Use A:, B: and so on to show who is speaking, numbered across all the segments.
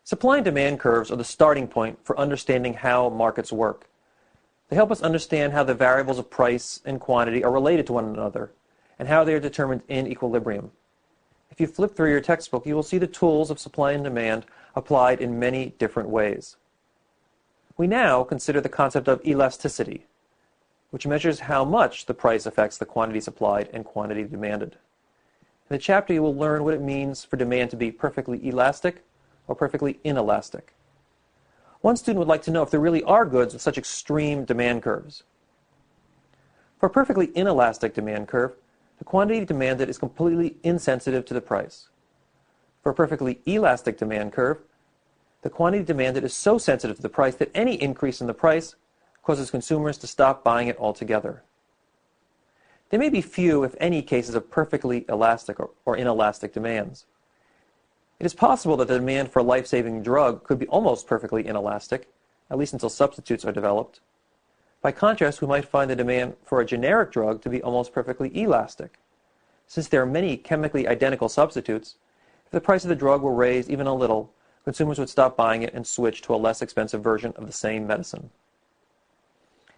A: Supply and demand curves are the starting point for understanding how markets work. They help us understand how the variables of price and quantity are related to one another, and how they are determined in equilibrium. If you flip through your textbook, you will see the tools of supply and demand applied in many different ways. We now consider the concept of elasticity, which measures how much the price affects the quantity supplied and quantity demanded. In the chapter, you will learn what it means for demand to be perfectly elastic or perfectly inelastic. One student would like to know if there really are goods with such extreme demand curves. For a perfectly inelastic demand curve, the quantity demanded is completely insensitive to the price. For a perfectly elastic demand curve, the quantity demanded is so sensitive to the price that any increase in the price causes consumers to stop buying it altogether. There may be few, if any, cases of perfectly elastic or inelastic demands. It is possible that the demand for a life-saving drug could be almost perfectly inelastic, at least until substitutes are developed. By contrast, we might find the demand for a generic drug to be almost perfectly elastic. Since there are many chemically identical substitutes, if the price of the drug were raised even a little, consumers would stop buying it and switch to a less expensive version of the same medicine.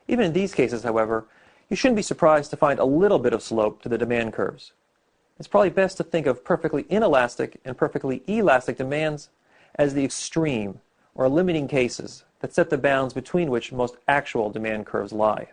A: Even in these cases, however, you shouldn't be surprised to find a little bit of slope to the demand curves. It's probably best to think of perfectly inelastic and perfectly elastic demands as the extreme or limiting cases that set the bounds between which most actual demand curves lie.